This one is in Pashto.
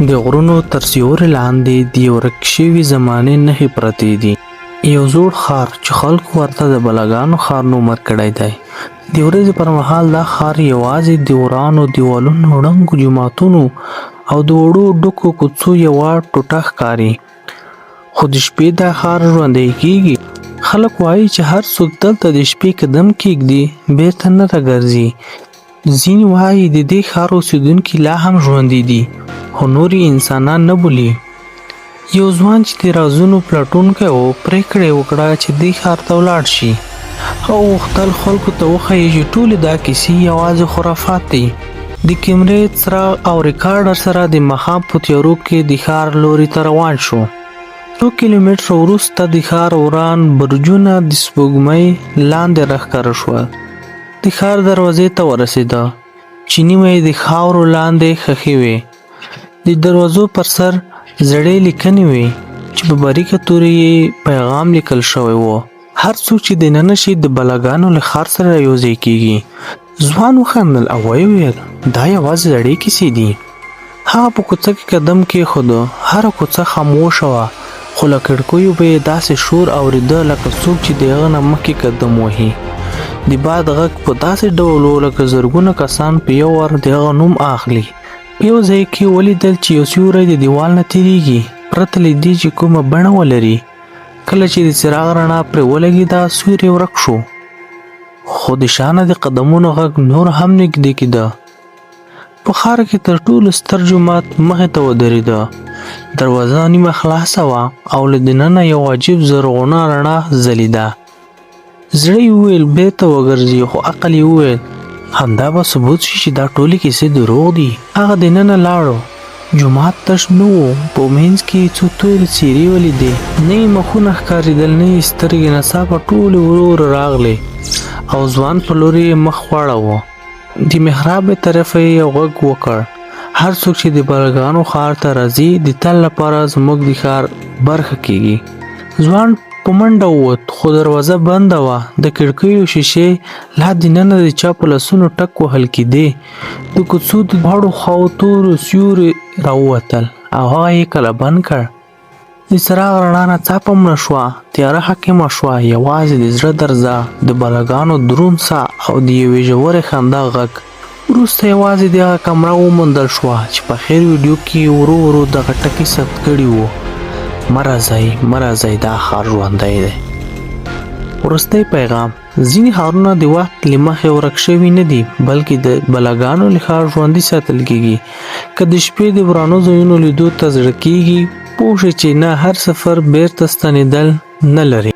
د غرونو تر سیوري لاندې د یو ورک شوي زمانې نښې پرتې دي. یو زوړ ښار چې خلکو ورته د بلاګانو ښار نوم ورکړی دی. د ورځې پر مهال دا ښار یوازې د ورانو دیوالونو، ړنګو جوماتونو او د وړو ډکو کوڅو یوه ټوټه ښکاري. خو د شپې دا ښار ژوندی کېږي. خلک وایي چې هر څوک دلته د شپې قدم کېږدي بېرته نه راګرځي. ځینې وایي د دې ښار اوسېدونکي لا هم ژوندي دي، خو نور یې انسانان نه بولي. یو ځوان چې د رازونو پلټونکی و پرېکړه یې وکړه چې دې ښار ته ولاړ شي. هغه غوښتل خلکو ته وښیي چې ټولې دا کیسې یوازې خرافات دي. د کیمرې څراغ او ریکارډر سره د ماښام په تیارو کې د ښار لوري ته روان شو. 2 کیلومتره وروسته د ښار وران برجونه د سپوږمۍ لاندې راښکاره شول. د ښار دروازې ته ورسېده چې نیمه یې د خاورو لاندې ښخې وې. د دروازو پر سر زړې لیکنې وې چې په باریکه تورې یې پیغام لیکل شوی و. هر څوک چې دننه شي د بلاګانو له ښار سره یوځای کېږي. ځوان وخندل او ویې ویل دا یوازې زړې کیسې دي. هغه په کوڅه کې قدم کېښوده. هره کوڅه خاموشه وه، خو له کړکیو به یې داسې شور اورېده لکه څوک چې د هغه نه مخکې قدم وهي. د باد غږ په داسې ډول و لکه زرګونه کسان په یو وار د هغه نوم اخلي. په یو ځای کې ولیدل چې یو سیوری د دیوال نه تېرېږي، پرته له دې چې کومه بڼه ولري. کله چې د څراغ رڼا پرې ولګېده سیوری ورک شو، خو د شانه د قدمونو غږ نور هم نږدې کېده. په ښار کې تر ټولو ستر جومات مخې ته ودرېده. دروازه نیمه خلاصه وه او له دننه یو عجیب زرغونه رڼا ځلېده. زړه یې وویل بېرته وګرځي، خو عقل یې وویل همدا به ثبوت شي چې دا ټولې کیسې دروغ دي. هغه دننه لاړو. جومات تش نه و. په منځ کې یې څو تورې څېرې ولیدې. نه یې مخونه ښکارېدل، نه یې سترګې. ناڅاپه ټولې ورو ورو راغلې او ځوان په لور یې مخ واړاوه. د محراب طرفه یې یو غږ وکړ: هر څوک چې د بلاګانو ښار ته راځي د تل لپاره زموږ د ښار برخه کېږي. ځوان په منډه ووت، خو دروازه بنده وه. د کړکیو شیشې لا دننه د چا په لاسونو ټک وهل کېدې. د کوڅو د دواړو خواو تورو سیوري راووتل او هغه یې کله بند کړ. د څراغ رڼا ناڅاپه مړه شوه. تیاره حاکمه شوه. یوازې د زړه درزا، د بلاګانو دروند ساه او د یوې ژورې خندا غږ. وروسته یوازې دغه کمره وموندل شوه چې په اخر ویډیو کې ورو ورو دغه ټکي ثبت کړي وو: مه راځئ دا ښار ژوندی دی. وروستی پیغام: ځینې ښارونه د وخت له مخې ورک شوي نه دي، بلکې د بلاګانو له ښار ژوندي ساتل کېږي. که د شپې د ورانو ځایونو لیدو ته زړه کېږي، پوه شئ چې نه هر سفر بېرته ستنېدل نه لري.